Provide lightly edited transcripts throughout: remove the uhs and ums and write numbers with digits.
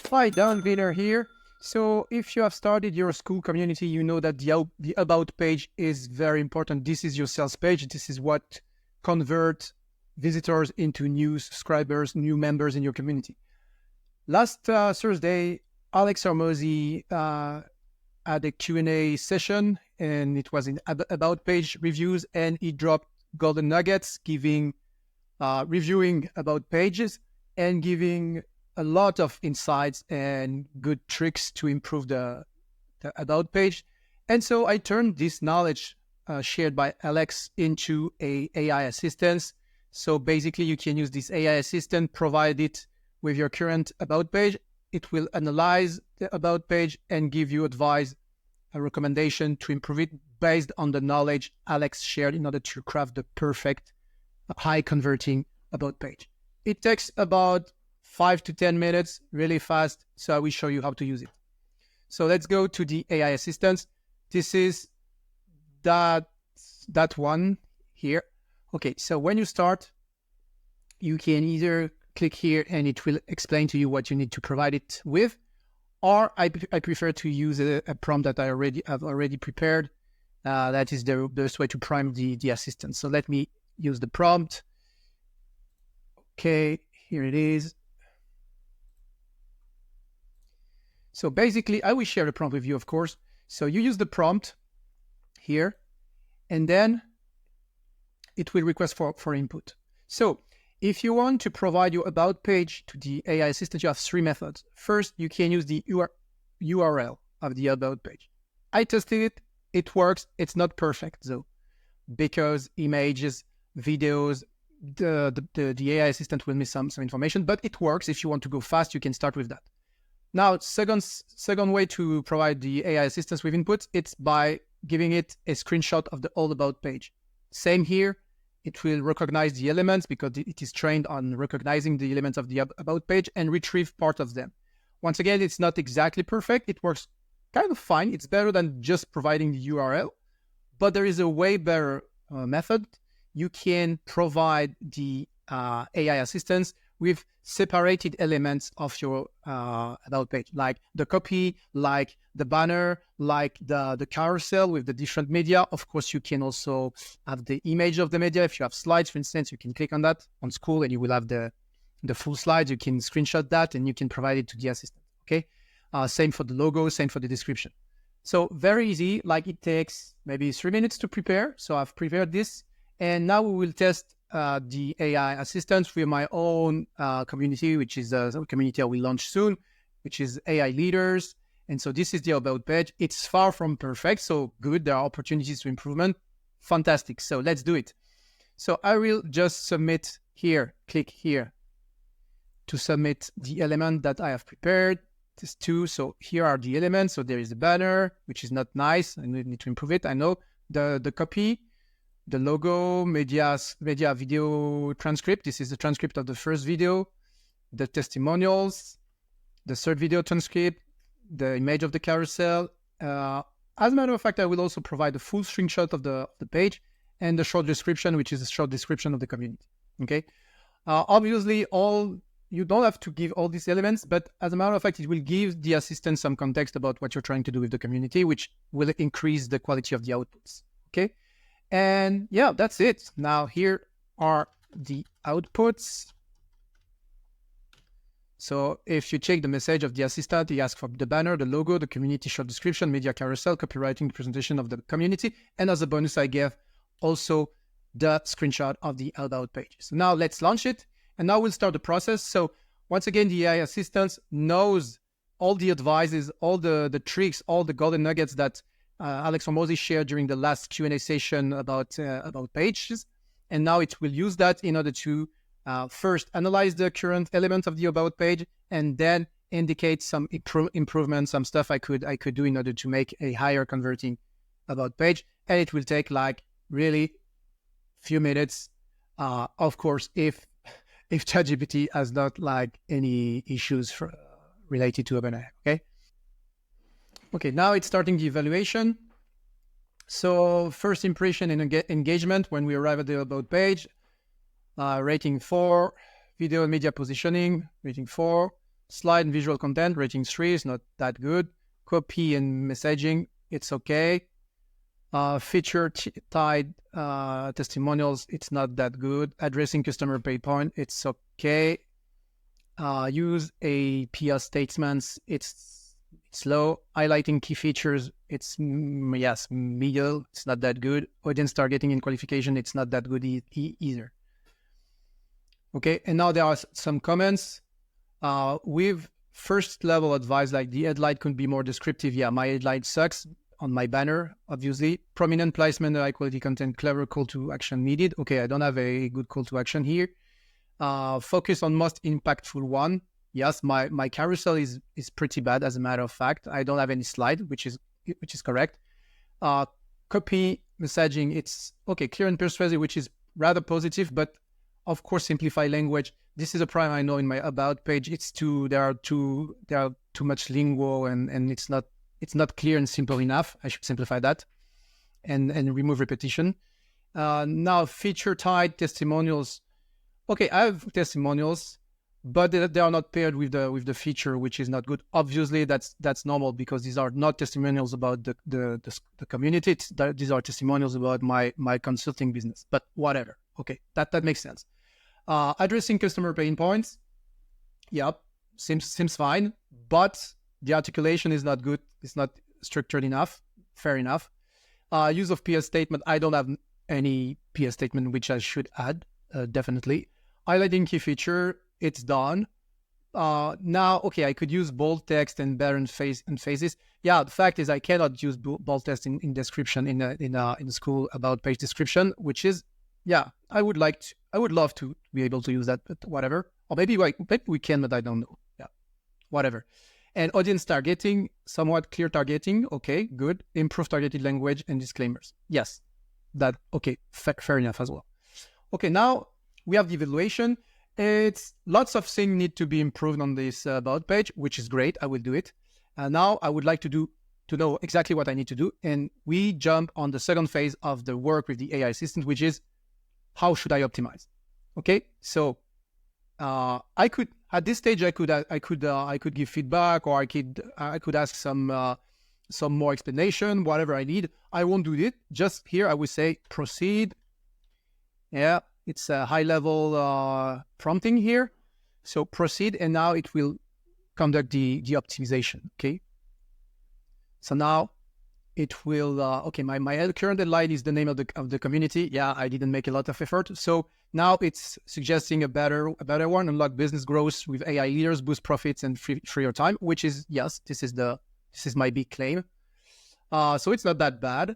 Hi, Dan Wiener here. So if you have started your Skool community, you know that the About page is very important. This is your sales page. This is what convert visitors into new subscribers, new members in your community. Last Thursday, Alex Hormozi had a Q&A session, and it was in About page reviews, and he dropped golden nuggets, reviewing About pages and giving a lot of insights and good tricks to improve the About page. And so I turned this knowledge shared by Alex into a AI assistant. So basically you can use this AI assistant, provide it with your current About page. It will analyze the About page and give you advice, a recommendation to improve it based on the knowledge Alex shared in order to craft the perfect high converting About page. It takes about 5 to 10 minutes, really fast. So I will show you how to use it. So let's go to the AI assistant. This is that one here. Okay, so when you start, you can either click here and it will explain to you what you need to provide it with, or I prefer to use a prompt that I have already prepared. That is the best way to prime the assistant. So let me use the prompt. Okay, here it is. So basically, I will share the prompt with you, of course. So you use the prompt here, and then it will request for input. So if you want to provide your About page to the AI assistant, you have 3 methods. First, you can use the URL of the About page. I tested it. It works. It's not perfect, though, because images, videos, the AI assistant will miss some information, but it works. If you want to go fast, you can start with that. Now, second way to provide the AI assistance with inputs, it's by giving it a screenshot of the old About page. Same here. It will recognize the elements because it is trained on recognizing the elements of the About page and retrieve part of them. Once again, it's not exactly perfect. It works kind of fine. It's better than just providing the URL, but there is a way better method. You can provide the AI assistance with separated elements of your About page, like the copy, like the banner, like the carousel with the different media. Of course, you can also have the image of the media. If you have slides, for instance, you can click on that on Skool and you will have the full slides. You can screenshot that and you can provide it to the assistant, okay? Same for the logo, same for the description. So very easy, like it takes maybe 3 minutes to prepare. So I've prepared this, and now we will test the AI assistant with my own community, which is a community I will launch soon, which is AI leaders. And so this is the About page. It's far from perfect, so good. There are opportunities to improvement. Fantastic. So let's do it. So I will just submit here, click here to submit the element that I have prepared. This too. So here are the elements. So there is the banner, which is not nice. I need to improve it. I know the copy, the logo, media, video transcript. This is the transcript of the first video, the testimonials, the third video transcript, the image of the carousel. As a matter of fact, I will also provide a full screenshot of the page and the short description, which is a short description of the community. Okay. Obviously, you don't have to give all these elements, but as a matter of fact, it will give the assistant some context about what you're trying to do with the community, which will increase the quality of the outputs. Okay. And yeah, that's it. Now here are the outputs. So if you check the message of the assistant, he asks for the banner, the logo, the community short description, media carousel, copywriting, presentation of the community. And as a bonus, I gave also the screenshot of the About page. So now let's launch it. And now we'll start the process. So once again, the AI assistant knows all the advices, all the tricks, all the golden nuggets that Alex Hormozi shared during the last Q&A session about pages. And now it will use that in order to first analyze the current element of the About page and then indicate some improvements, some stuff I could do in order to make a higher converting About page. And it will take like really few minutes. Of course, if ChatGPT has not like any issues related to OpenAI, okay? Okay, now it's starting the evaluation. So first impression and engagement when we arrive at the About page, rating 4, video and media positioning, rating 4, Slide and visual content, rating 3 is not that good. Copy and messaging, it's okay. Feature tied testimonials, it's not that good. Addressing customer pain point, it's okay. Use API statements, it's low. Highlighting key features, it's yes, middle, it's not that good. Audience targeting and qualification, it's not that good either. Okay, and now there are some comments. With first level advice, like the headline could be more descriptive. Yeah, my headline sucks on my banner, obviously. Prominent placement, high quality content, clever call to action needed. Okay, I don't have a good call to action here. Focus on most impactful one. Yes, my carousel is pretty bad, as a matter of fact. I don't have any slide, which is correct. Copy messaging, it's okay, clear and persuasive, which is rather positive, but of course, simplify language. This is a problem I know in my about page. There are too much lingo, and it's not clear and simple enough. I should simplify that and remove repetition. Now, feature tied testimonials. Okay, I have testimonials, but they are not paired with the feature, which is not good. Obviously, that's normal, because these are not testimonials about the community. These are testimonials about my consulting business. But whatever. Okay, that makes sense. Addressing customer pain points. Yep, seems fine, but the articulation is not good. It's not structured enough. Fair enough. Use of PS statement. I don't have any PS statement, which I should add, definitely. Highlighting key feature. It's done. Now, okay, I could use bold text and better and phases. Yeah, the fact is I cannot use bold text in description in Skool about page description, which is, yeah, I would love to be able to use that, but whatever. Or maybe we can, but I don't know. Yeah, whatever. And audience targeting, somewhat clear targeting. Okay, good. Improve targeted language and disclaimers. Yes, okay, fair enough as well. Okay, now we have the evaluation. It's lots of things need to be improved on this about page, which is great. I will do it. Now I would like to know exactly what I need to do. And we jump on the second phase of the work with the AI assistant, which is how should I optimize? Okay, so I could at this stage I could give feedback, or I could ask some more explanation, whatever I need. I won't do it. Just here I would say proceed. Yeah, it's a high level prompting here. So proceed, and now it will conduct the optimization. Okay. So now it will, okay, my current headline is the name of the community. Yeah, I didn't make a lot of effort. So now it's suggesting a better one: unlock business growth with AI leaders, boost profits, and free your time. Which is, yes, this is my big claim. So it's not that bad.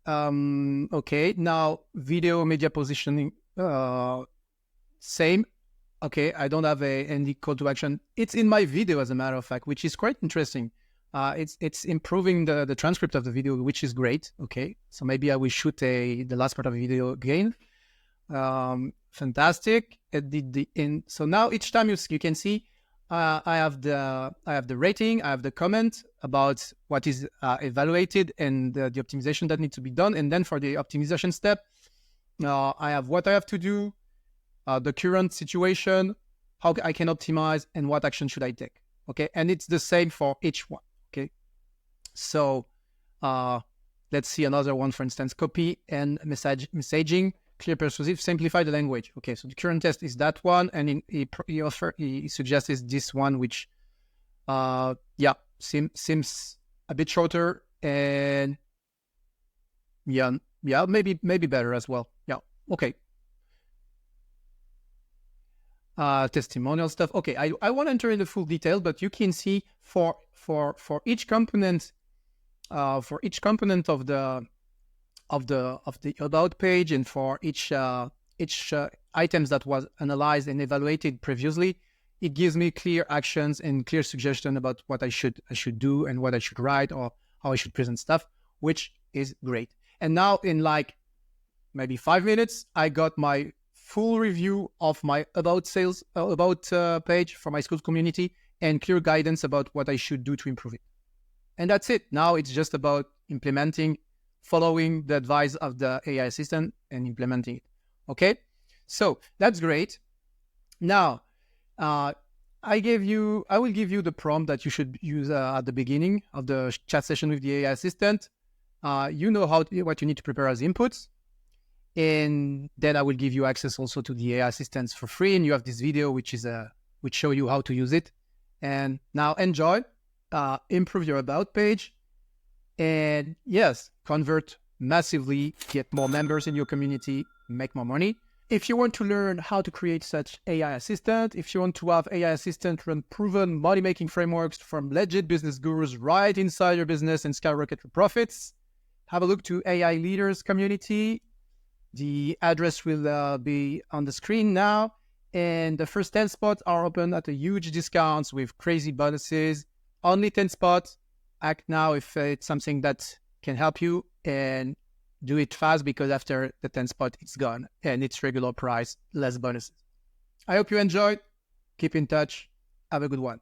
Okay, now video media positioning, same. Okay, I don't have any call to action. It's in my video, as a matter of fact, which is quite interesting. It's improving the transcript of the video, which is great. Okay, so maybe I will shoot the last part of the video again. Fantastic. So now each time you can see, I have the rating, I have the comment about what is evaluated, and the optimization that needs to be done. And then for the optimization step, I have what I have to do, the current situation, how I can optimize, and what action should I take. Okay, and it's the same for each one. Okay, so let's see another one, for instance, copy and messaging, clear, persuasive, simplify the language. Okay, so the current test is that one, and he suggests this one, which yeah, seems a bit shorter, and yeah, maybe better as well. Yeah, okay. Testimonial stuff. Okay, I won't enter in the full detail, but you can see for each component, of the about page, and for each items that was analyzed and evaluated previously, it gives me clear actions and clear suggestion about what I should do, and what I should write, or how I should present stuff, which is great. And now in like maybe 5 minutes, I got my full review of my about page for my Skool community, and clear guidance about what I should do to improve it. And that's it. Now it's just about implementing, following the advice of the AI assistant, and implementing it. Okay, so that's great. Now I will give you the prompt that you should use at the beginning of the chat session with the AI assistant. You know what you need to prepare as inputs. And then I will give you access also to the AI assistants for free. And you have this video, which show you how to use it. And now enjoy, improve your about page, and yes, convert massively, get more members in your community, make more money. If you want to learn how to create such AI assistant, if you want to have AI assistant run proven money-making frameworks from legit business gurus right inside your business and skyrocket your profits, have a look to AI Leaders community. The address will be on the screen now. And the first 10 spots are open at a huge discounts with crazy bonuses. Only 10 spots. Act now if it's something that can help you, and do it fast because after the 10 spot, it's gone and it's regular price, less bonuses. I hope you enjoyed. Keep in touch. Have a good one.